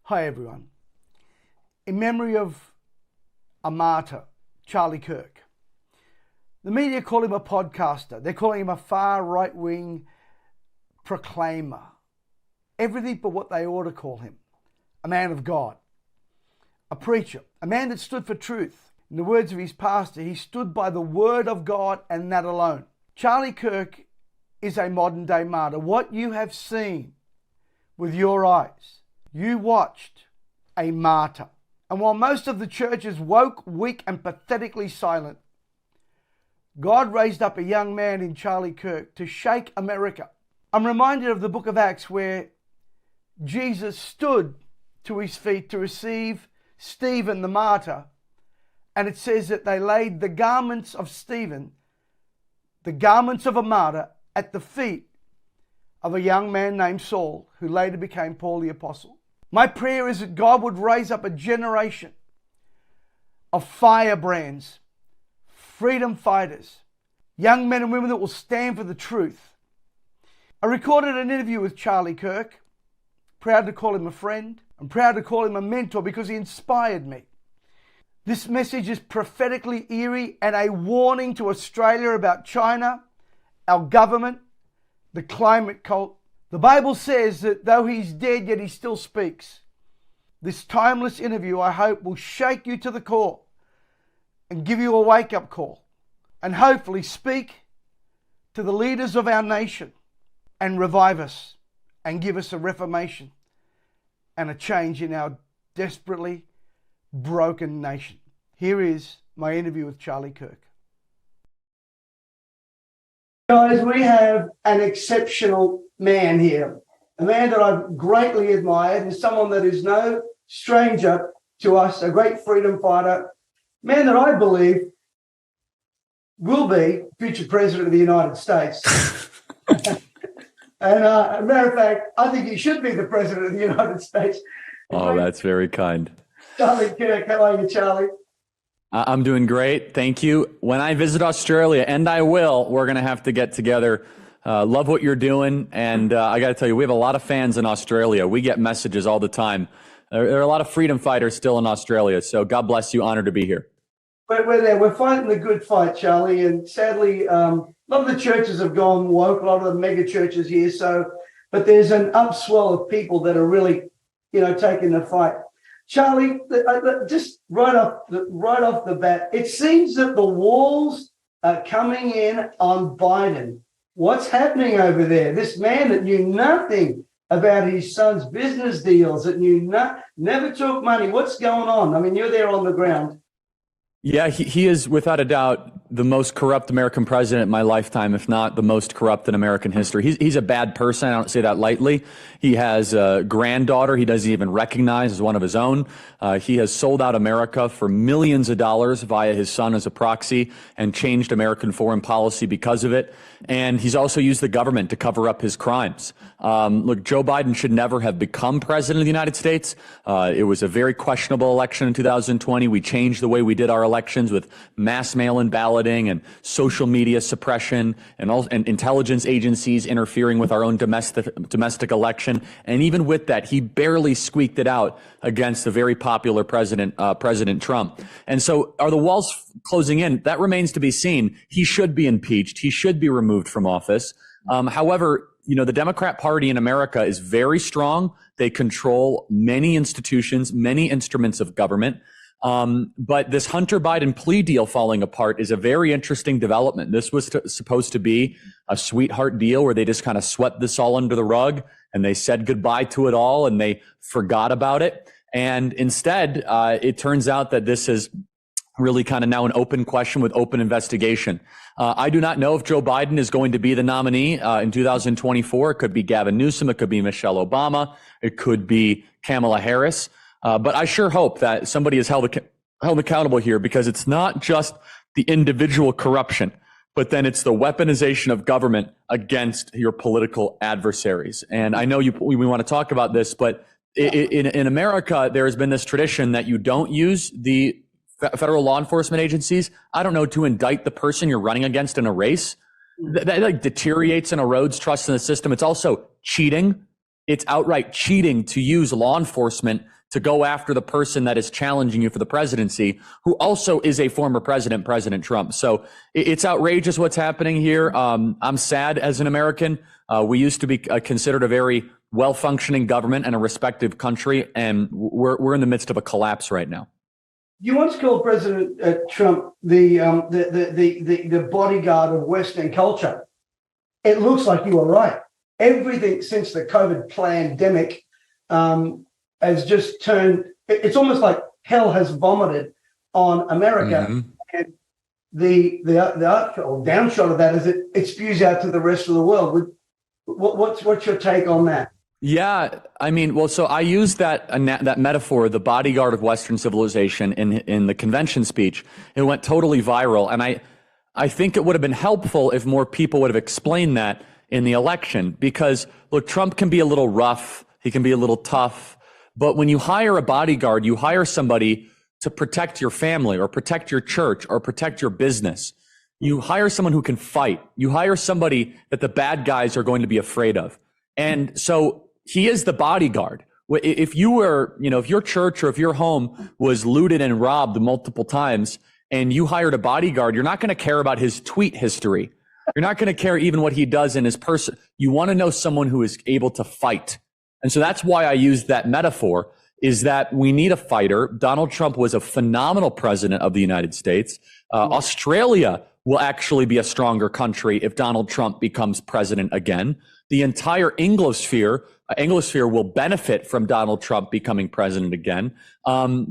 Hi everyone. In memory of a martyr, Charlie Kirk. The media call him a podcaster. They're calling him a far right-wing proclaimer. Everything but what they ought to call him. A man of God. A preacher. A man that stood for truth. In the words of his pastor, he stood by the word of God and that alone. Charlie Kirk is a modern day martyr. What you have seen with your eyes, you watched a martyr. And while most of the church is woke, weak, and pathetically silent, God raised up a young man in Charlie Kirk to shake America. I'm reminded of the book of Acts where Jesus stood to his feet to receive Stephen the martyr. And it says that they laid the garments of Stephen, the garments of a martyr, at the feet of a young man named Saul, who later became Paul the Apostle. My prayer is that God would raise up a generation of firebrands, freedom fighters, young men and women that will stand for the truth. I recorded an interview with Charlie Kirk. Proud to call him a friend. I'm proud to call him a mentor because he inspired me. This message is prophetically eerie and a warning to Australia about China, our government, the climate cult. The Bible says that though he's dead, yet he still speaks. This timeless interview, I hope, will shake you to the core and give you a wake-up call, and hopefully speak to the leaders of our nation and revive us and give us a reformation and a change in our desperately broken nation. Here is my interview with Charlie Kirk. Guys, we have an exceptional man here, a man that I've greatly admired and someone that is no stranger to us, a great freedom fighter, man that I believe will be future president of the United States. And as a matter of fact, I think he should be the president of the United States. Oh, that's very kind. Charlie Kirk, how are you, Charlie? I'm doing great. Thank you. When I visit Australia, and I will, we're going to have to get together. Love what you're doing. And I got to tell you, we have a lot of fans in Australia. We get messages all the time. There are a lot of freedom fighters still in Australia. So God bless you. Honored to be here. We're there. We're fighting the good fight, Charlie. And sadly, a lot of the churches have gone woke, a lot of the mega churches here. But there's an upswell of people that are really, taking the fight. Charlie, just right off the bat, it seems that the walls are coming in on Biden. What's happening over there? This man that knew nothing about his son's business deals, that never took money. What's going on? I mean, you're there on the ground. Yeah, he is without a doubt the most corrupt American president in my lifetime, if not the most corrupt in American history. He's a bad person. I don't say that lightly. He has a granddaughter he doesn't even recognize as one of his own. He has sold out America for millions of dollars via his son as a proxy and changed American foreign policy because of it. And he's also used the government to cover up his crimes. Look, Joe Biden should never have become president of the United States. It was a very questionable election in 2020. We changed the way we did our elections with mass mail-in balloting and social media suppression and intelligence agencies interfering with our own domestic election. And even with that, he barely squeaked it out against the very popular President Trump. And so are the walls closing in? That remains to be seen. He should be impeached. He should be removed from office. However, the Democrat Party in America is very strong. They control many institutions, many instruments of government. But this Hunter Biden plea deal falling apart is a very interesting development. This was supposed to be a sweetheart deal where they just kind of swept this all under the rug and they said goodbye to it all and they forgot about it. And instead, it turns out that this is really kind of now an open question with open investigation. I do not know if Joe Biden is going to be the nominee in 2024. It could be Gavin Newsom. It could be Michelle Obama. It could be Kamala Harris. But I sure hope that somebody is held accountable here, because it's not just the individual corruption, but then it's the weaponization of government against your political adversaries. And I know we want to talk about this, but in America, there has been this tradition that you don't use the federal law enforcement agencies, I don't know, to indict the person you're running against in a race. That like deteriorates and erodes trust in the system. It's also cheating. It's outright cheating to use law enforcement to go after the person that is challenging you for the presidency, who also is a former president, President Trump. So it's outrageous what's happening here. I'm sad as an American. We used to be considered a very well-functioning government and a respected country, and we're in the midst of a collapse right now. You once called President Trump the bodyguard of Western culture. It looks like you were right. Everything since the COVID pandemic has just turned. It's almost like hell has vomited on America, and the downshot of that is it spews out to the rest of the world. What's your take on that? Yeah, I mean, well, so I used that metaphor, the bodyguard of Western civilization, in the convention speech. It went totally viral, and I think it would have been helpful if more people would have explained that in the election. Because look, Trump can be a little rough, he can be a little tough, but when you hire a bodyguard, you hire somebody to protect your family or protect your church or protect your business. You hire someone who can fight. You hire somebody that the bad guys are going to be afraid of. And so he is the bodyguard. If you were, if your church or if your home was looted and robbed multiple times and you hired a bodyguard, you're not going to care about his tweet history. You're not going to care even what he does in his person. You want to know someone who is able to fight. And so that's why I used that metaphor, is that we need a fighter. Donald Trump was a phenomenal president of the United States. Australia will actually be a stronger country if Donald Trump becomes president again. The entire Anglosphere will benefit from Donald Trump becoming president again,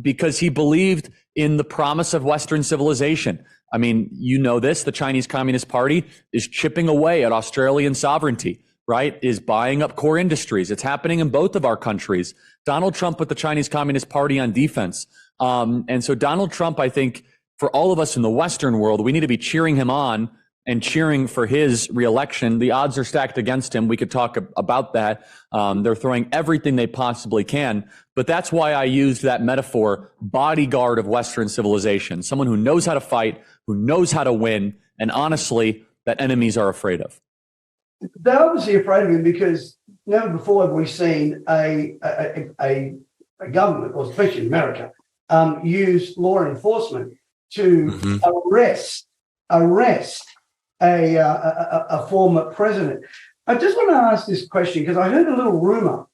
because he believed in the promise of Western civilization. I mean, you know this, the Chinese Communist Party is chipping away at Australian sovereignty, right? Is buying up core industries. It's happening in both of our countries. Donald Trump put the Chinese Communist Party on defense. And so Donald Trump, I think, for all of us in the Western world, we need to be cheering him on and cheering for his reelection. The odds are stacked against him. We could talk about that. They're throwing everything they possibly can. But that's why I used that metaphor, bodyguard of Western civilization, someone who knows how to fight, who knows how to win, and honestly, that enemies are afraid of. They're obviously afraid of him because never before have we seen a government, or especially America, use law enforcement to arrest a former president. I just want to ask this question because I heard a little rumor,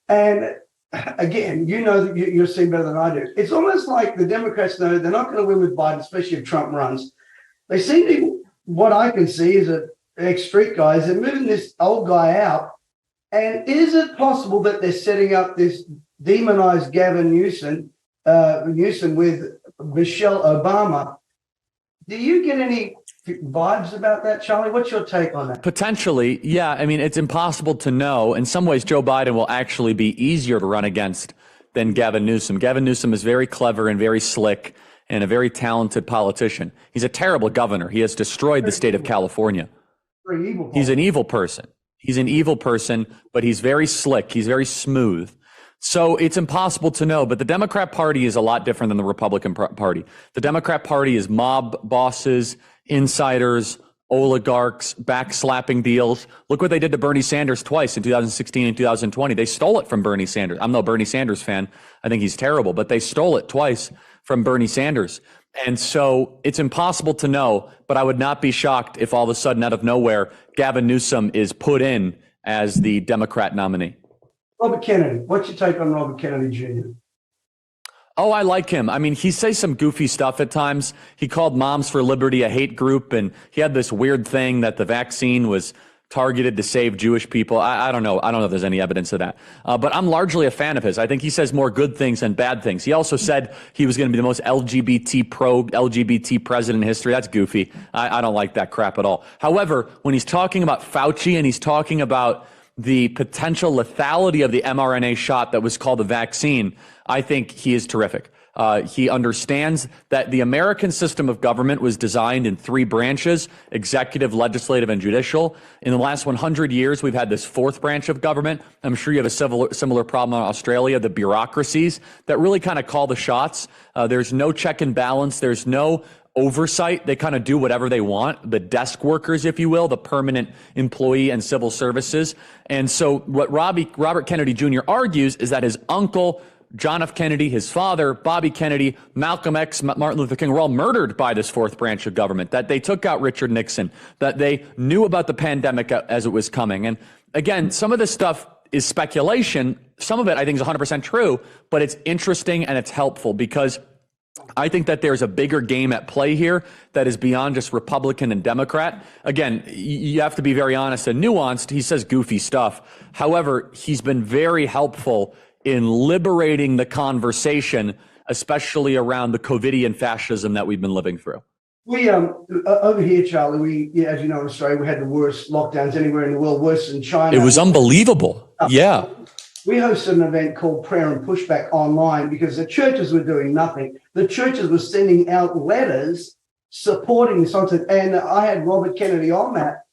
and again, you know that you'll see better than I do. It's almost like the Democrats know they're not going to win with Biden, especially if Trump runs. They seem to, what I can see is that ex-street guys, they're moving this old guy out. And is it possible that they're setting up this demonized Gavin Newsom with Michelle Obama? Do you get any vibes about that, Charlie? What's your take on that? Potentially, yeah. I mean, it's impossible to know. In some ways, Joe Biden will actually be easier to run against than Gavin Newsom. Gavin Newsom is very clever and very slick and a very talented politician. He's a terrible governor. He has destroyed the state of California. He's an evil person. He's an evil person, but he's very slick. He's very smooth. So it's impossible to know, but the Democrat Party is a lot different than the Republican Party. The Democrat Party is mob bosses, insiders, oligarchs, backslapping deals. Look what they did to Bernie Sanders twice in 2016 and 2020. They stole it from Bernie Sanders. I'm no Bernie Sanders fan. I think he's terrible, but they stole it twice from Bernie Sanders. And so it's impossible to know, but I would not be shocked if all of a sudden, out of nowhere, Gavin Newsom is put in as the Democrat nominee. Robert Kennedy, what's your take on Robert Kennedy Jr.? Oh, I like him. I mean, he says some goofy stuff at times. He called Moms for Liberty a hate group, and he had this weird thing that the vaccine was targeted to save Jewish people. I don't know. I don't know if there's any evidence of that. But I'm largely a fan of his. I think he says more good things than bad things. He also said he was going to be the most pro-LGBT president in history. That's goofy. I don't like that crap at all. However, when he's talking about Fauci and he's talking about the potential lethality of the mRNA shot that was called a vaccine, I think he is terrific. He understands that the American system of government was designed in three branches: executive, legislative, and judicial. In the last 100 years, we've had this fourth branch of government. I'm sure you have a similar problem in Australia, the bureaucracies that really kind of call the shots. There's no check and balance. There's no oversight. They kind of do whatever they want. The desk workers, if you will, the permanent employee and civil services. And so what Robert Kennedy Jr. argues is that his uncle John F. Kennedy, his father, Bobby Kennedy, Malcolm X, Martin Luther King were all murdered by this fourth branch of government, that they took out Richard Nixon, that they knew about the pandemic as it was coming. And again, some of this stuff is speculation. Some of it I think is 100% true, but it's interesting and it's helpful because I think that there's a bigger game at play here that is beyond just Republican and Democrat. Again, you have to be very honest and nuanced. He says goofy stuff. However, he's been very helpful in liberating the conversation, especially around the COVIDian fascism that we've been living through. We over here, Charlie, as you know, in Australia, we had the worst lockdowns anywhere in the world, worse than China. It was unbelievable. Yeah. We hosted an event called Prayer and Pushback online because the churches were doing nothing. The churches were sending out letters supporting this nonsense. And I had Robert Kennedy on that.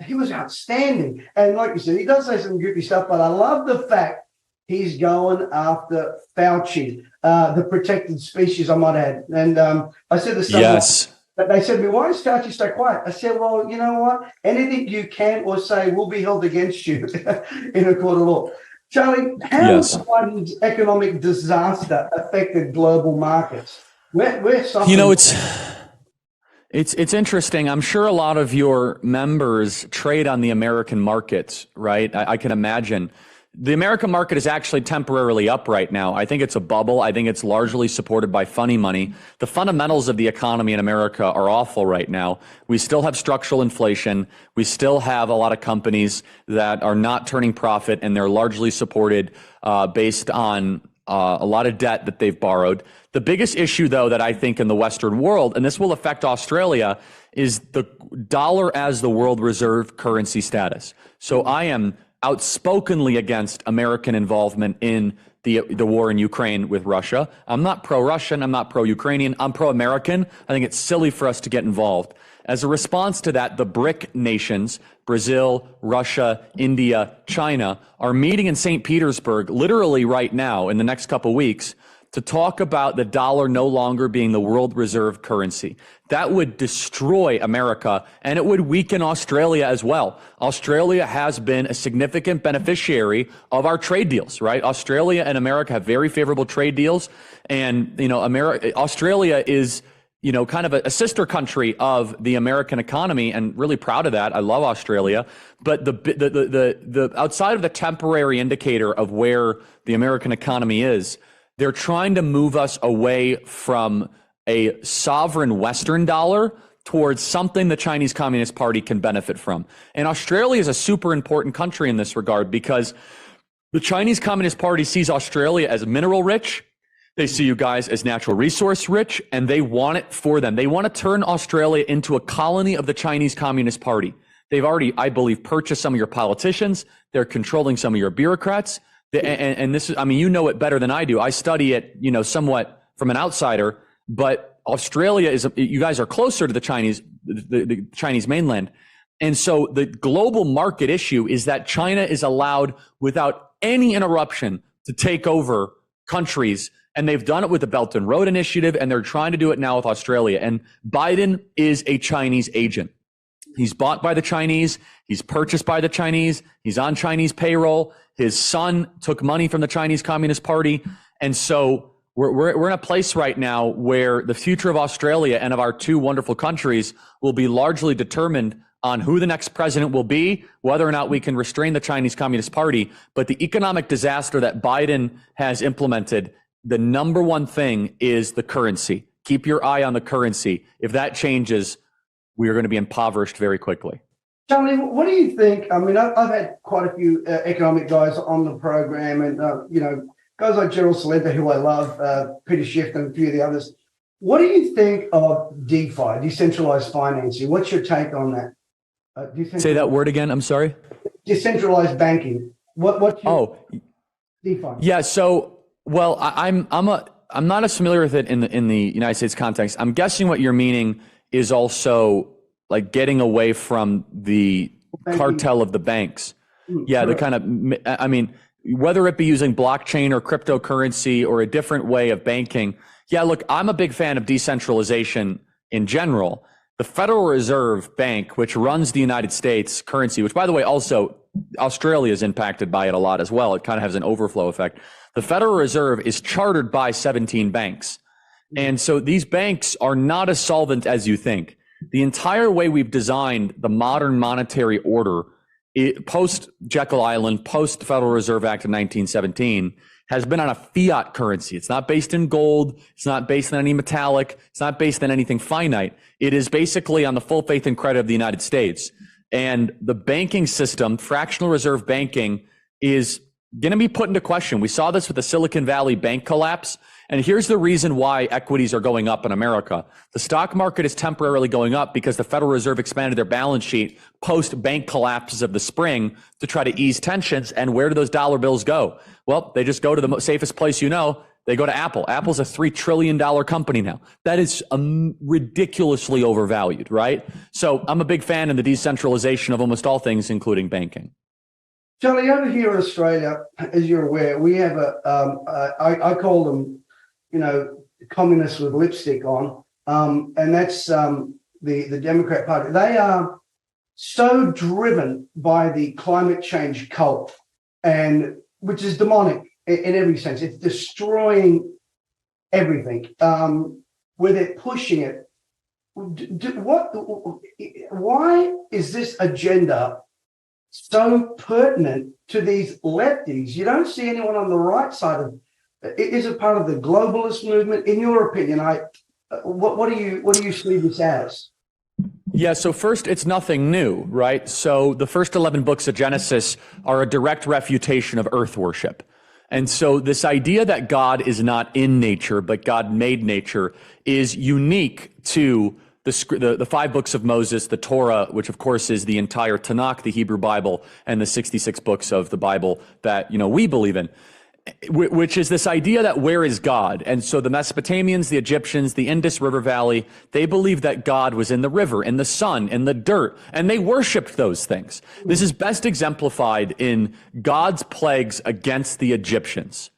He was outstanding. And like you said, he does say some goofy stuff, but I love the fact he's going after Fauci, the protected species, I might add. And I said the stuff. Yes. But they said to me, why is Fauci so quiet? I said, well, you know what? Anything you can or say will be held against you in a court of law. Charlie, how has Biden's economic disaster affected global markets? We're suffering. You know, it's interesting. I'm sure a lot of your members trade on the American markets, right? I can imagine. The American market is actually temporarily up right now. I think it's a bubble. I think it's largely supported by funny money. The fundamentals of the economy in America are awful right now. We still have structural inflation. We still have a lot of companies that are not turning profit, and they're largely supported based on a lot of debt that they've borrowed. The biggest issue, though, that I think in the Western world, and this will affect Australia, is the dollar as the world reserve currency status. So I am outspokenly against American involvement in the war in Ukraine with Russia. I'm not pro-Russian. I'm not pro-Ukrainian. I'm pro-American. I think it's silly for us to get involved. As a response to that, the BRIC nations, Brazil, Russia, India, China, are meeting in St. Petersburg literally right now in the next couple weeks to talk about the dollar no longer being the world reserve currency. That would destroy America, and it would weaken Australia as well. Australia has been a significant beneficiary of our trade deals, right? Australia and America have very favorable trade deals, and Australia is kind of a sister country of the American economy, and really proud of that. I love Australia, but the outside of the temporary indicator of where the American economy is, they're trying to move us away from a sovereign Western dollar towards something the Chinese Communist Party can benefit from. And Australia is a super important country in this regard because the Chinese Communist Party sees Australia as mineral rich. They see you guys as natural resource rich, and they want it for them. They want to turn Australia into a colony of the Chinese Communist Party. They've already, I believe, purchased some of your politicians. They're controlling some of your bureaucrats. And this is, you know it better than I do. I study it, somewhat from an outsider, but Australia you guys are closer to the Chinese mainland. And so the global market issue is that China is allowed without any interruption to take over countries. And they've done it with the Belt and Road Initiative, and they're trying to do it now with Australia. And Biden is a Chinese agent. He's bought by the Chinese. He's purchased by the Chinese. He's on Chinese payroll. His son took money from the Chinese Communist Party. And so we're in a place right now where the future of Australia and of our two wonderful countries will be largely determined on who the next president will be, whether or not we can restrain the Chinese Communist Party. But the economic disaster that Biden has implemented, the number one thing is the currency. Keep your eye on the currency. If that changes, we are going to be impoverished very quickly. Charlie, what do you think? I've had quite a few economic guys on the program, and guys like Gerald Salenta, who I love, Peter Schiff, and a few of the others. What do you think of DeFi, decentralized financing? What's your take on that? Do you think Say that word again. I'm sorry. Decentralized banking. What's your DeFi? Yeah. So, well, I'm not as familiar with it in the United States context. I'm guessing what you're meaning is also like getting away from the cartel of the banks. Yeah, the kind of, whether it be using blockchain or cryptocurrency or a different way of banking. Yeah, look, I'm a big fan of decentralization in general. The Federal Reserve Bank, which runs the United States currency, which, by the way, also Australia is impacted by it a lot as well. It kind of has an overflow effect. The Federal Reserve is chartered by 17 banks. And so these banks are not as solvent as you think. The entire way we've designed the modern monetary order, post Jekyll Island, post Federal Reserve Act of 1917, has been on a fiat currency. It's not based in gold. It's not based on any metallic. It's not based on anything finite. It is basically on the full faith and credit of the United States. And the banking system, fractional reserve banking, is going to be put into question. We saw this with the Silicon Valley bank collapse. And here's the reason why equities are going up in America. The stock market is temporarily going up because the Federal Reserve expanded their balance sheet post bank collapses of the spring to try to ease tensions. And where do those dollar bills go? Well, they just go to the safest place you know. They go to Apple. Apple's a $3 trillion company now. That is ridiculously overvalued, right? So I'm a big fan of the decentralization of almost all things, including banking. Charlie, over here in Australia, as you're aware, we have I call them, communists with lipstick on, and that's the Democrat Party. They are so driven by the climate change cult, and which is demonic in every sense. It's destroying everything. Where they're pushing it. Why is this agenda so pertinent to these lefties? You don't see anyone on the right side of. Is it part of the globalist movement? In your opinion, what do you see this as? Yeah, so first, it's nothing new, right? So the first 11 books of Genesis are a direct refutation of earth worship. And so this idea that God is not in nature, but God made nature, is unique to the 5 books of Moses, the Torah, which of course is the entire Tanakh, the Hebrew Bible, and the 66 books of the Bible that, we believe in. Which is this idea that where is God? And so the Mesopotamians, the Egyptians, the Indus River Valley, they believed that God was in the river, in the sun, in the dirt, and they worshiped those things. This is best exemplified in God's plagues against the Egyptians.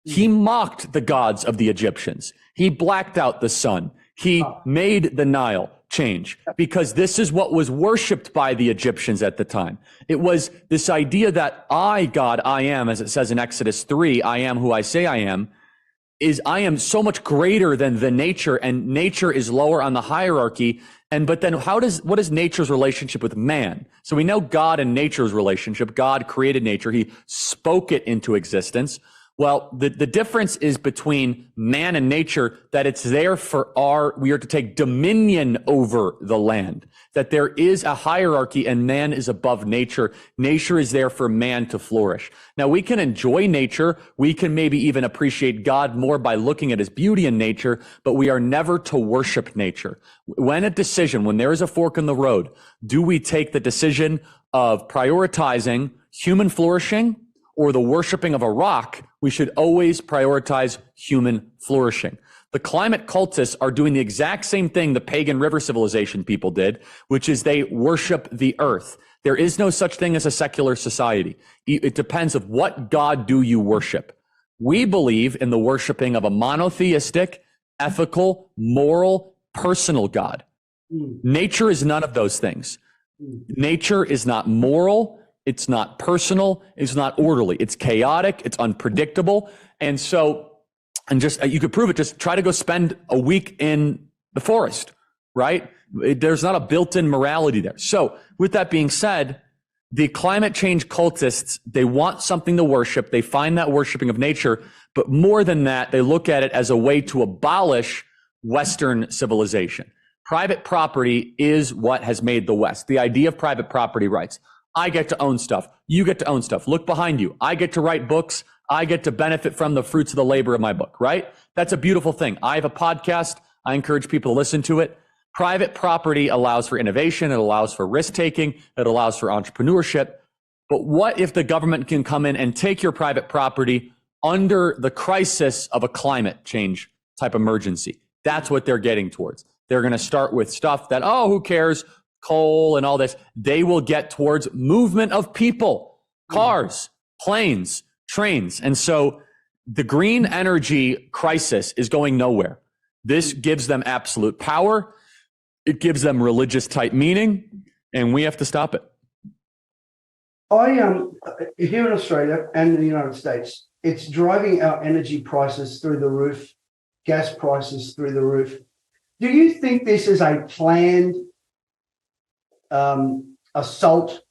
He mocked the gods of the Egyptians. He blacked out the sun. He made the Nile change because this is what was worshipped by the Egyptians at the time. It was this idea that I, God, I am, as it says in Exodus 3, I am who I say I am I am so much greater than the nature, and nature is lower on the hierarchy. But then what is nature's relationship with man? So we know God and nature's relationship. God created nature. He spoke it into existence. Well, the difference is between man and nature that it's there we are to take dominion over the land, that there is a hierarchy and man is above nature. Nature is there for man to flourish. Now, we can enjoy nature. We can maybe even appreciate God more by looking at his beauty in nature, but we are never to worship nature. When there is a fork in the road, do we take the decision of prioritizing human flourishing or the worshiping of a rock? We should always prioritize human flourishing. The climate cultists are doing the exact same thing the pagan river civilization people did, which is they worship the earth. There is no such thing as a secular society. It depends of what God do you worship. We believe in the worshiping of a monotheistic, ethical, moral, personal God. Nature is none of those things. Nature is not moral. It's not personal. It's not orderly. It's chaotic. It's unpredictable. And you could prove it. Just try to go spend a week in the forest, right? There's not a built-in morality there. So with that being said, the climate change cultists, they want something to worship. They find that worshiping of nature. But more than that, they look at it as a way to abolish Western civilization. Private property is what has made the West. The idea of private property rights. I get to own stuff. You get to own stuff. Look behind you. I get to write books. I get to benefit from the fruits of the labor of my book, right? That's a beautiful thing. I have a podcast. I encourage people to listen to it. Private property allows for innovation. It allows for risk taking. It allows for entrepreneurship. But what if the government can come in and take your private property under the crisis of a climate change type emergency? That's what they're getting towards. They're going to start with stuff that, who cares? Coal and all this. They will get towards movement of people, cars, planes, trains. And so the green energy crisis is going nowhere. This gives them absolute power. It gives them religious type meaning, and we have to stop it. Here in Australia and the United States, it's driving our energy prices through the roof, gas prices through the roof. Do you think this is a planned assault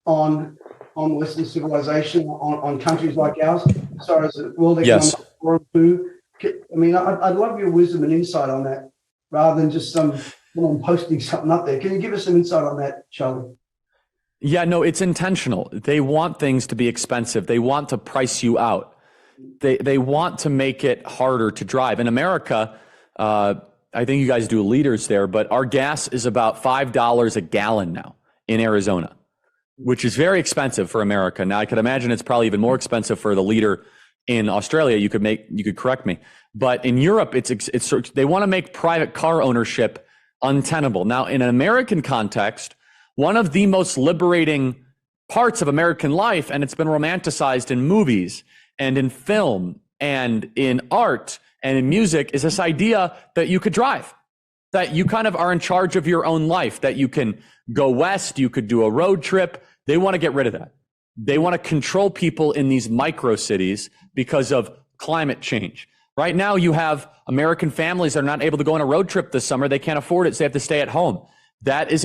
on Western civilization, on countries like ours, as far as the World Economic Forum too? I mean, I'd love your wisdom and insight on that, rather than just someone posting something up there. Can you give us some insight on that, Charlie? Yeah, no, it's intentional. They want things to be expensive. They want to price you out. They want to make it harder to drive. In America, I think you guys do liters there, but our gas is about $5 a gallon now in Arizona, which is very expensive for America. Now, I could imagine it's probably even more expensive for the liter in Australia. You could correct me, but in Europe, it's they want to make private car ownership untenable. Now, in an American context, one of the most liberating parts of American life, and it's been romanticized in movies and in film and in art and in music, is this idea that you could drive, that you kind of are in charge of your own life, that you can go west, you could do a road trip. They want to get rid of that. They want to control people in these micro cities because of climate change. Right now, you have American families that are not able to go on a road trip this summer. They can't afford it, so they have to stay at home. That is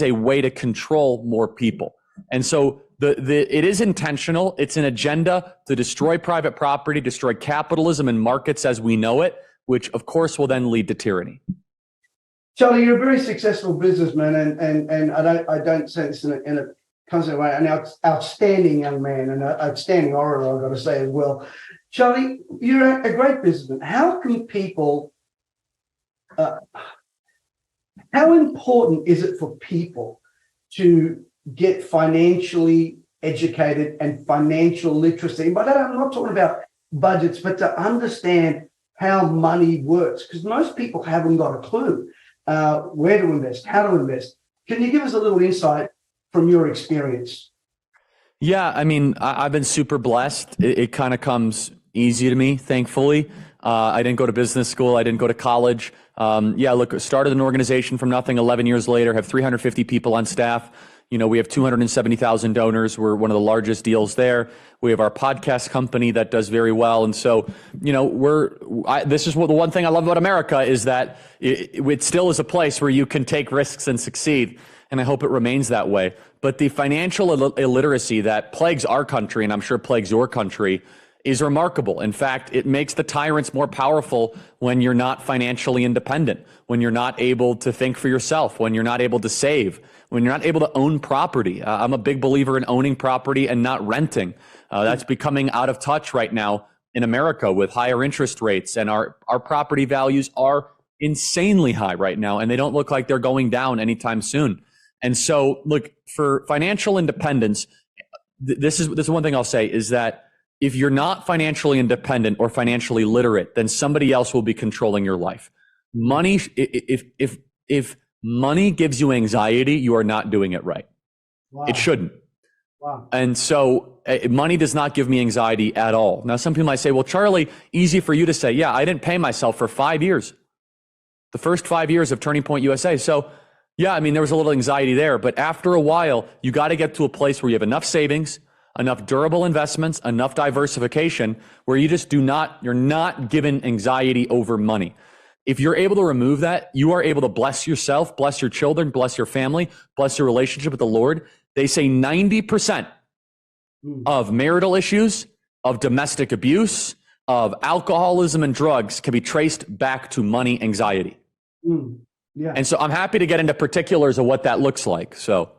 a way to control more people. And so it is intentional. It's an agenda to destroy private property, destroy capitalism and markets as we know it, which of course will then lead to tyranny. Charlie, you're a very successful businessman, and I don't say this in a constant way, an outstanding young man and an outstanding orator, I've got to say as well. Charlie, you're a great businessman. How can people, how important is it for people to get financially educated and financial literacy? But I'm not talking about budgets, but to understand how money works, because most people haven't got a clue where to invest, how to invest. Can you give us a little insight from your experience? Yeah, I mean, I've been super blessed. It kind of comes easy to me, thankfully. I didn't go to business school. I didn't go to college. Look, started an organization from nothing 11 years later, have 350 people on staff. You know, we have 270,000 donors. We're one of the largest deals there. We have our podcast company that does very well. And so, you know, this is the one thing I love about America is that it still is a place where you can take risks and succeed. And I hope it remains that way. But the financial illiteracy that plagues our country, and I'm sure plagues your country, is remarkable. In fact, it makes the tyrants more powerful when you're not financially independent, when you're not able to think for yourself, when you're not able to save, when you're not able to own property. I'm a big believer in owning property and not renting. That's becoming out of touch right now in America with higher interest rates, and our property values are insanely high right now, and they don't look like they're going down anytime soon. And so, look, for financial independence, this is one thing I'll say is that if you're not financially independent or financially literate, then somebody else will be controlling your life. Money, if money gives you anxiety, you are not doing it right. Wow. It shouldn't. Wow. And so money does not give me anxiety at all. Now, some people might say, well, Charlie, easy for you to say, yeah, I didn't pay myself for 5 years, the first 5 years of Turning Point USA. So yeah, I mean, there was a little anxiety there, but after a while, you got to get to a place where you have enough savings, enough durable investments, enough diversification, where you're not given anxiety over money. If you're able to remove that, you are able to bless yourself, bless your children, bless your family, bless your relationship with the Lord. They say 90% of marital issues, of domestic abuse, of alcoholism and drugs can be traced back to money anxiety. Yeah. And so I'm happy to get into particulars of what that looks like. So,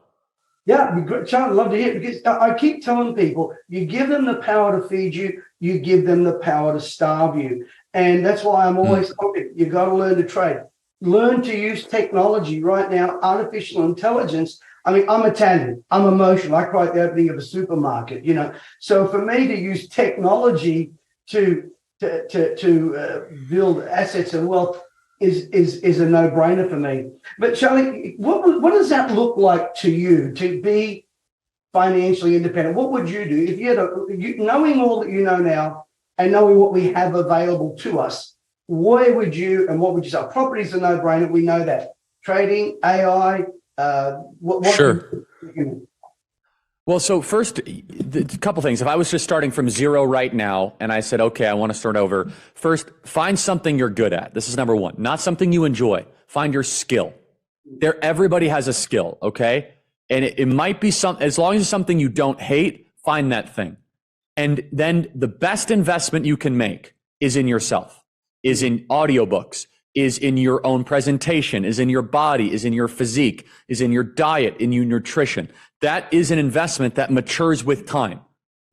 yeah, Charlie, I'd love to hear it, because I keep telling people, you give them the power to feed you, you give them the power to starve you. And that's why I'm always talking, you got to learn to trade, learn to use technology right now, artificial intelligence. I mean, I'm Italian, I'm emotional. I cry at the opening of a supermarket, you know. So for me to use technology to build assets and wealth is a no-brainer for me. But Charlie, what does that look like to you to be financially independent? What would you do if you had knowing all that you know now and knowing what we have available to us? What would you say? Property's a no-brainer. We know that. Trading, AI. Sure. Well, so first, a couple things. If I was just starting from zero right now and I said, okay, I want to start over, first, find something you're good at. This is number one, not something you enjoy. Find your skill. Everybody has a skill, okay? And it might be as long as it's something you don't hate, find that thing. And then the best investment you can make is in yourself, is in audiobooks, is in your own presentation, is in your body, is in your physique, is in your diet, in your nutrition. That is an investment that matures with time,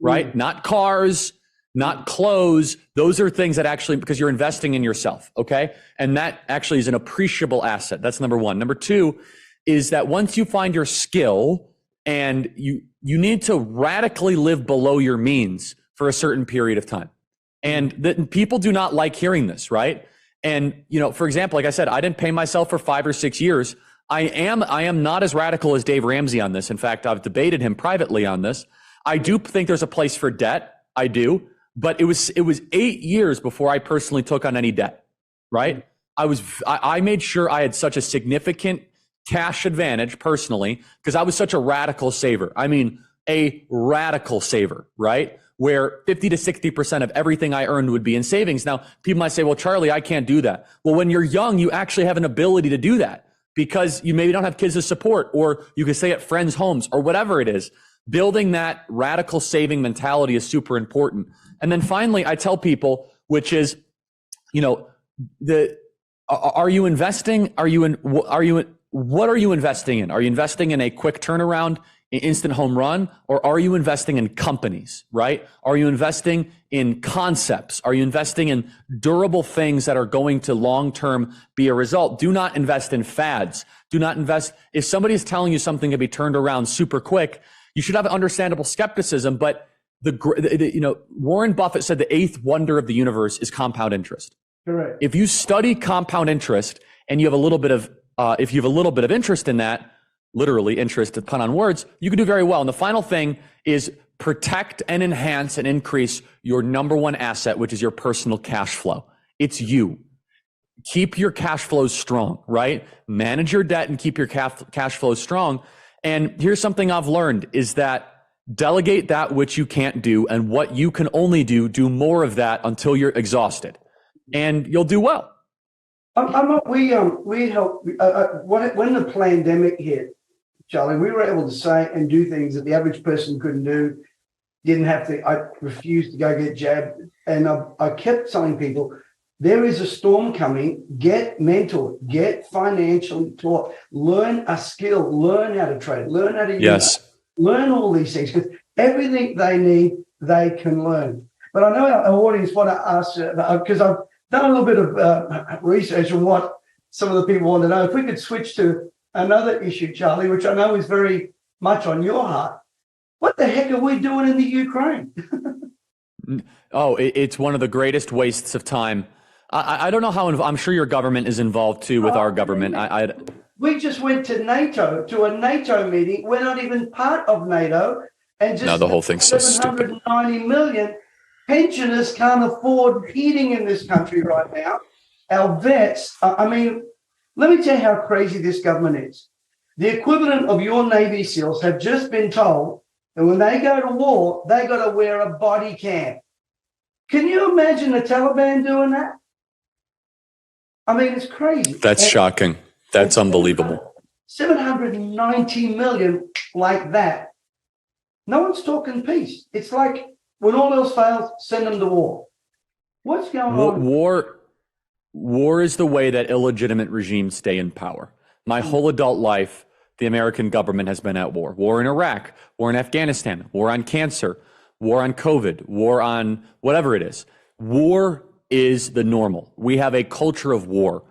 right? Not cars, not clothes. Those are things that actually, because you're investing in yourself, okay? And that actually is an appreciable asset. That's number one. Number two is that once you find your skill and you need to radically live below your means for a certain period of time. And people do not like hearing this, right? And, for example, like I said, I didn't pay myself for 5 or 6 years. I am not as radical as Dave Ramsey on this. In fact, I've debated him privately on this. I do think there's a place for debt. I do. But it was 8 years before I personally took on any debt, right? I made sure I had such a significant cash advantage personally because I was such a radical saver. I mean, a radical saver, right? Where 50 to 60% of everything I earned would be in savings. Now, people might say, well, Charlie, I can't do that. Well, when you're young, you actually have an ability to do that because you maybe don't have kids to support, or you can stay at friends' homes or whatever it is. Building that radical saving mentality is super important. And then finally, I tell people, which is, are you investing? What are you investing in? Are you investing in a quick turnaround, an instant home run, or are you investing in companies, right? Are you investing in concepts? Are you investing in durable things that are going to long-term be a result? Do not invest in fads. Do not invest. If somebody is telling you something can be turned around super quick, you should have an understandable skepticism, but Warren Buffett said the eighth wonder of the universe is compound interest. Correct. If you study compound interest and you have a little bit of, if you have a little bit of interest in that, literally interest, to pun on words, you can do very well. And the final thing is protect and enhance and increase your number one asset, which is your personal cash flow. It's you. Keep your cash flows strong, right? Manage your debt and keep your cash flows strong. And here's something I've learned is that delegate that which you can't do, and what you can only do more of that until you're exhausted, and you'll do well. We helped when the pandemic hit, Charlie. We were able to say and do things that the average person couldn't do. Didn't have to. I refused to go get jabbed, and I kept telling people, there is a storm coming. Get mentored, get financially taught, learn a skill, learn how to trade, learn how to use learn all these things, because everything they need, they can learn. But I know our audience want to ask, because I've done a little bit of research on what some of the people want to know. If we could switch to another issue, Charlie, which I know is very much on your heart. What the heck are we doing in the Ukraine? It's one of the greatest wastes of time. I don't know how, I'm sure your government is involved too with our government. We just went to a NATO meeting. We're not even part of NATO. And just the whole thing's so stupid. 790 million pensioners can't afford heating in this country right now. Our vets, let me tell you how crazy this government is. The equivalent of your Navy SEALs have just been told that when they go to war, they got to wear a body cam. Can you imagine the Taliban doing that? It's crazy. That's shocking. That's unbelievable. 790 million like that. No one's talking peace. It's like when all else fails, send them to war. What's going on? War is the way that illegitimate regimes stay in power. My whole adult life, the American government has been at war. War in Iraq, war in Afghanistan, war on cancer, war on COVID, war on whatever it is. War is the normal. We have a culture of war.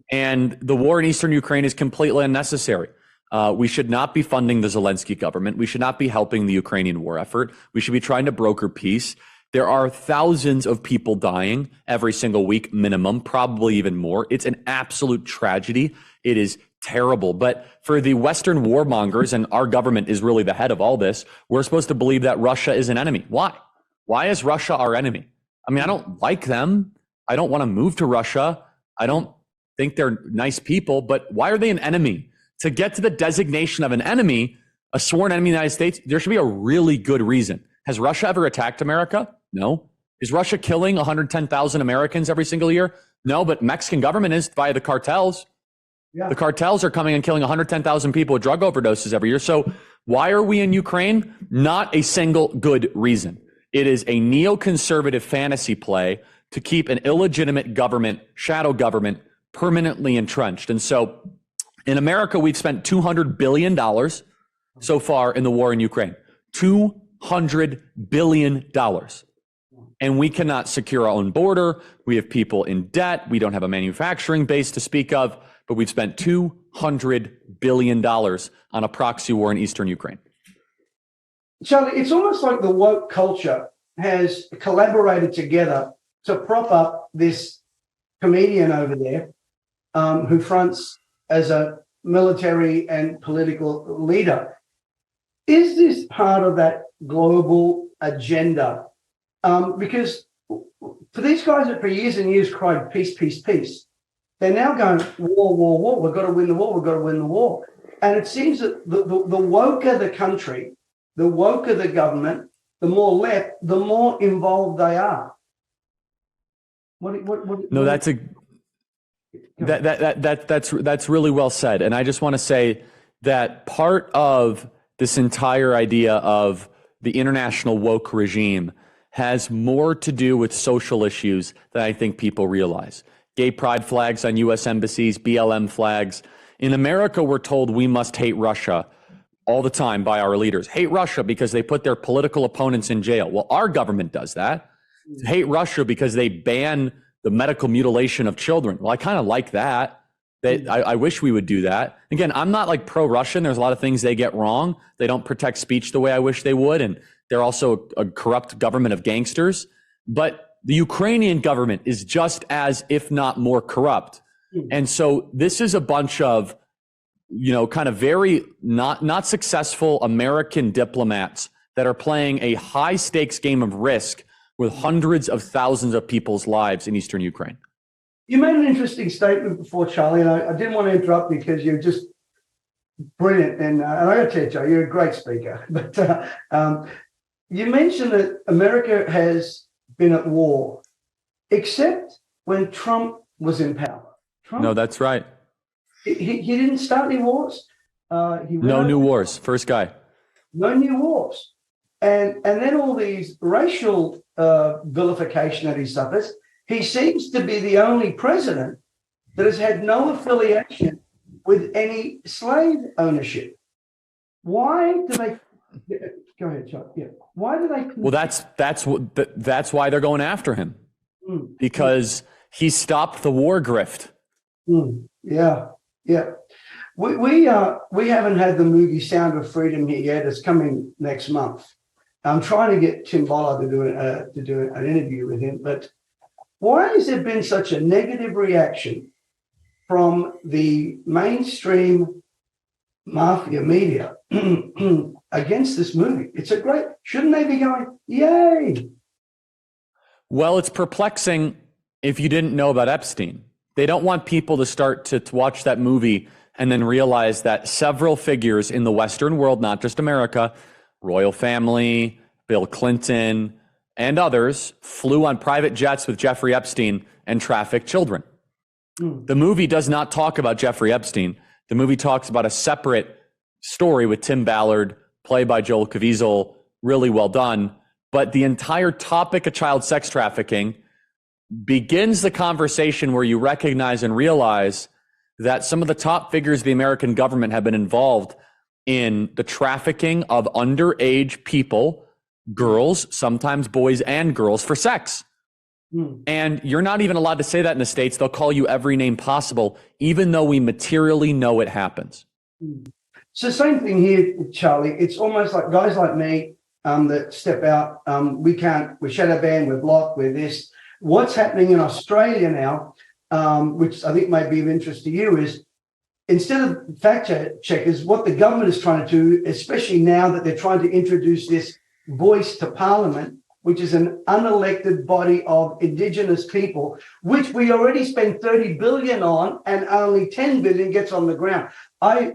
And the war in eastern Ukraine is completely unnecessary. We should not be funding the Zelensky government. We should not be helping the Ukrainian war effort. We should be trying to broker peace. There are thousands of people dying every single week, minimum, probably even more. It's an absolute tragedy. It is terrible. But for the Western warmongers, and our government is really the head of all this, we're supposed to believe that Russia is an enemy. Why? Why is Russia our enemy? I don't like them. I don't want to move to Russia. I don't think they're nice people, but why are they an enemy? To get to the designation of an enemy, a sworn enemy of the United States, there should be a really good reason. Has Russia ever attacked America? No. Is Russia killing 110,000 Americans every single year? No, but Mexican government is via the cartels. Yeah. The cartels are coming and killing 110,000 people with drug overdoses every year. So why are we in Ukraine? Not a single good reason. It is a neoconservative fantasy play to keep an illegitimate government, shadow government, permanently entrenched. And so in America, we've spent $200 billion so far in the war in Ukraine. $200 billion. And we cannot secure our own border. We have people in debt. We don't have a manufacturing base to speak of, but we've spent $200 billion on a proxy war in eastern Ukraine. Charlie, it's almost like the woke culture has collaborated together to prop up this comedian over there who fronts as a military and political leader. Is this part of that global agenda? Because for these guys that for years and years cried peace, peace, peace, they're now going war, war, war. We've got to win the war. We've got to win the war. And it seems that the woker the country, the woker the government, the more left, the more involved they are. That's really well said. And I just want to say that part of this entire idea of the international woke regime has more to do with social issues than I think people realize. Gay pride flags on U.S. embassies, BLM flags. In America, we're told we must hate Russia all the time by our leaders. Hate Russia because they put their political opponents in jail. Well, our government does that. Hate Russia because they ban the medical mutilation of children. Well, I kind of like that. I wish we would do that. Again, I'm not like pro-Russian. There's a lot of things they get wrong. They don't protect speech the way I wish they would. And they're also a corrupt government of gangsters. But the Ukrainian government is just as, if not more corrupt. And so this is a bunch of, kind of very not successful American diplomats that are playing a high stakes game of risk with hundreds of thousands of people's lives in eastern Ukraine. You made an interesting statement before, Charlie, and I didn't want to interrupt you because you're just brilliant. And I got to tell you, Charlie, you're a great speaker. But you mentioned that America has been at war, except when Trump was in power. No, that's right. He didn't start any wars. No new wars. First guy. No new wars. And then all these racial vilification that he suffers. He seems to be the only president that has had no affiliation with any slave ownership. Why do they? Go ahead, Chuck. Yeah. Why do they? Well, that's why they're going after him, because he stopped the war grift. Yeah. We haven't had the movie Sound of Freedom here yet. It's coming next month. I'm trying to get Tim Bollard to do an interview with him, but. Why has there been such a negative reaction from the mainstream mafia media against this movie? It's a great, shouldn't they be going, yay? Well, it's perplexing if you didn't know about Epstein. They don't want people to start to watch that movie and then realize that several figures in the Western world, not just America, royal family, Bill Clinton, and others flew on private jets with Jeffrey Epstein and trafficked children. The movie does not talk about Jeffrey Epstein. The movie talks about a separate story with Tim Ballard, played by Joel Caviezel, really well done. But the entire topic of child sex trafficking begins the conversation where you recognize and realize that some of the top figures of the American government have been involved in the trafficking of underage people, girls, sometimes boys and girls, for sex. And you're not even allowed to say that in the States. They'll call you every name possible, even though we materially know it happens. It's the same thing here, Charlie. It's almost like guys like me that step out. We're shadow banned, we're blocked, we're this. What's happening in Australia now, which I think may be of interest to you, is instead of fact checkers, what the government is trying to do, especially now that they're trying to introduce this voice to Parliament, which is an unelected body of Indigenous people, which we already spend 30 billion on, and only 10 billion gets on the ground.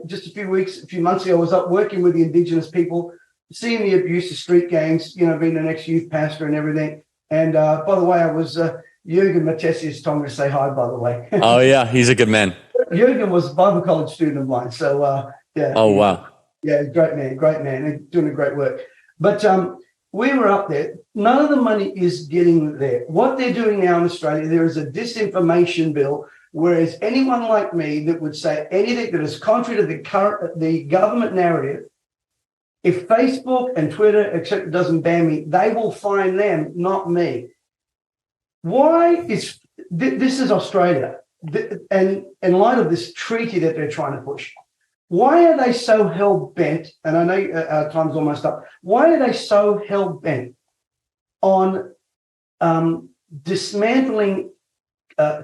Just a few months ago, I was up working with the Indigenous people, seeing the abuse of street gangs, being an ex-youth pastor and everything. And by the way, I was Jürgen Matthesius told me to say hi, by the way. Oh, yeah, he's a good man. Jürgen was a Bible college student of mine. So, yeah. Oh, wow. Yeah, great man, and doing a great work. But we were up there. None of the money is getting there. What they're doing now in Australia, there is a disinformation bill, whereas anyone like me that would say anything that is contrary to the government narrative, if Facebook and Twitter, etc., doesn't ban me, they will fine them, not me. Why is this is Australia, and in light of this treaty that they're trying to push, why are they so hell-bent, and I know our time's almost up, why are they so hell-bent on dismantling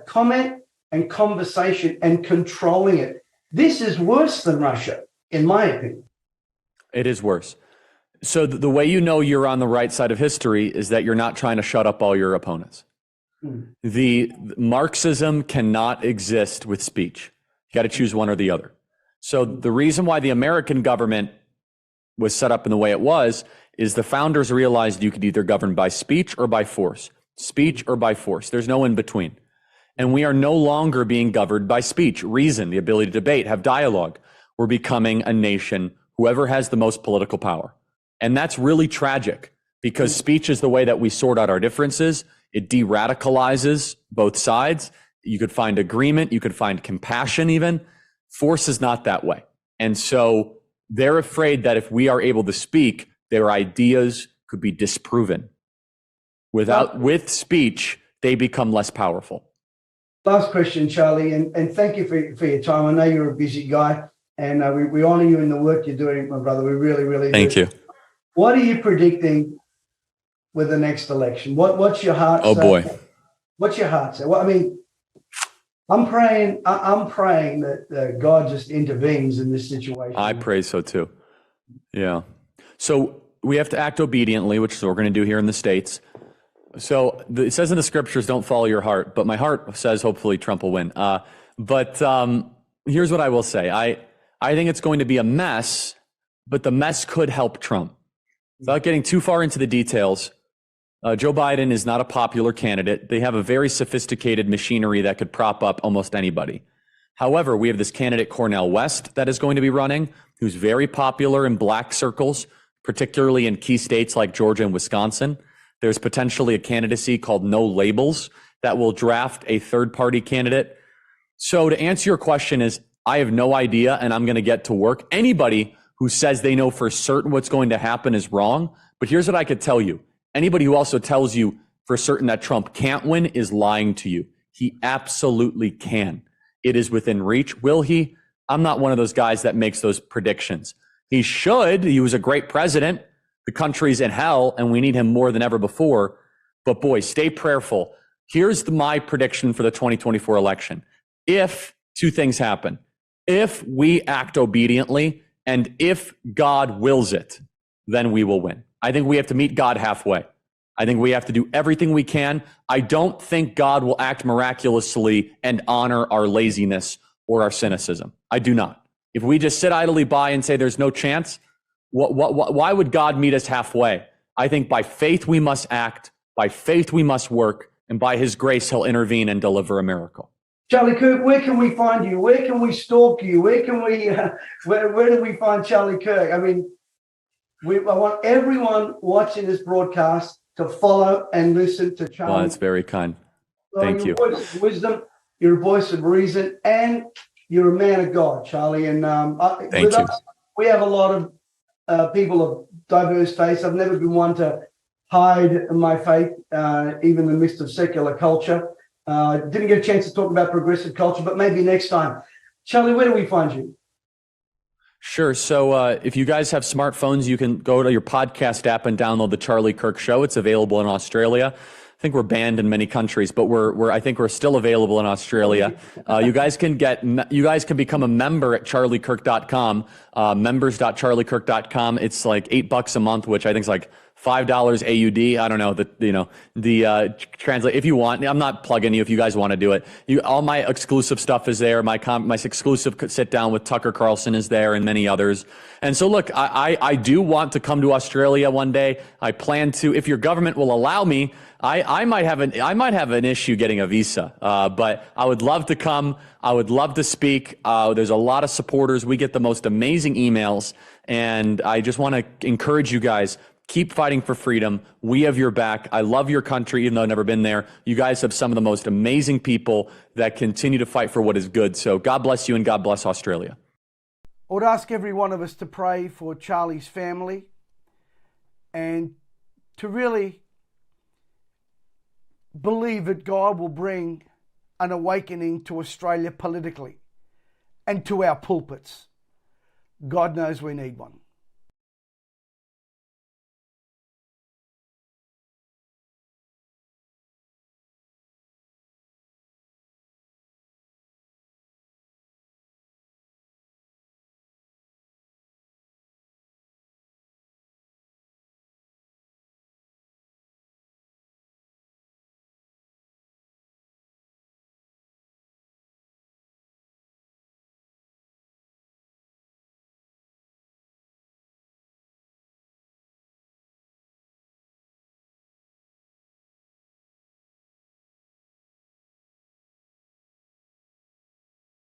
comment and conversation and controlling it? This is worse than Russia, in my opinion. It is worse. So the way you know you're on the right side of history is that you're not trying to shut up all your opponents. The Marxism cannot exist with speech. You got to choose one or the other. So the reason why the American government was set up in the way it was is the founders realized you could either govern by speech or by force. Speech or by force. There's no in between. And we are no longer being governed by speech, reason, the ability to debate, have dialogue. We're becoming a nation, whoever has the most political power. And that's really tragic because speech is the way that we sort out our differences. It de-radicalizes both sides. You could find agreement. You could find compassion even. Force is not that way. And so they're afraid that if we are able to speak, their ideas could be disproven. With speech, they become less powerful. Last question, Charlie, and thank you for your time. I know you're a busy guy, and we honor you in the work you're doing, my brother. We really, really do. Thank you. What are you predicting with the next election? What's your heart say? Oh, boy. What's your heart say? Well, I mean, I'm praying that God just intervenes in this situation. I pray so too. Yeah. So we have to act obediently, which is what we're going to do here in the States. So it says in the scriptures, don't follow your heart, but my heart says hopefully Trump will win. But here's what I will say. I think it's going to be a mess, but the mess could help Trump. Without getting too far into the details, Joe Biden is not a popular candidate. They have a very sophisticated machinery that could prop up almost anybody. However, we have this candidate, Cornel West, that is going to be running, who's very popular in black circles, particularly in key states like Georgia and Wisconsin. There's potentially a candidacy called No Labels that will draft a third-party candidate. So to answer your question is, I have no idea, and I'm going to get to work. Anybody who says they know for certain what's going to happen is wrong. But here's what I could tell you. Anybody who also tells you for certain that Trump can't win is lying to you. He absolutely can. It is within reach. Will he? I'm not one of those guys that makes those predictions. He should. He was a great president. The country's in hell, and we need him more than ever before. But boy, stay prayerful. Here's my prediction for the 2024 election. If two things happen, if we act obediently, and if God wills it, then we will win. I think we have to meet God halfway. I think we have to do everything we can. I don't think God will act miraculously and honor our laziness or our cynicism. I do not. If we just sit idly by and say there's no chance, why would God meet us halfway? I think by faith we must act, by faith we must work, and by his grace he'll intervene and deliver a miracle. Charlie Kirk, where can we find you? Where can we stalk you? Where can we? Where do we find Charlie Kirk? I mean, I want everyone watching this broadcast to follow and listen to Charlie. Well, that's very kind. Thank you. You're a voice of wisdom, you're a voice of reason, and you're a man of God, Charlie. And Thank you. We have a lot of people of diverse faiths. I've never been one to hide my faith, even in the midst of secular culture. Didn't get a chance to talk about progressive culture, but maybe next time. Charlie, where do we find you? Sure. So if you guys have smartphones, you can go to your podcast app and download the Charlie Kirk Show. It's available in Australia. I think we're banned in many countries, but I think we're still available in Australia. You guys can become a member at charliekirk.com, members.charliekirk.com. It's like $8 a month, which I think is like $5 AUD. I don't know translate if you want. I'm not plugging you if you guys want to do it. All my exclusive stuff is there. My exclusive sit down with Tucker Carlson is there, and many others. And so look, I do want to come to Australia one day. I plan to, if your government will allow me. I might have an issue getting a visa, but I would love to come. I would love to speak. There's a lot of supporters. We get the most amazing emails, and I just want to encourage you guys. Keep fighting for freedom. We have your back. I love your country, even though I've never been there. You guys have some of the most amazing people that continue to fight for what is good. So God bless you, and God bless Australia. I would ask every one of us to pray for Charlie's family and to really believe that God will bring an awakening to Australia politically and to our pulpits. God knows we need one.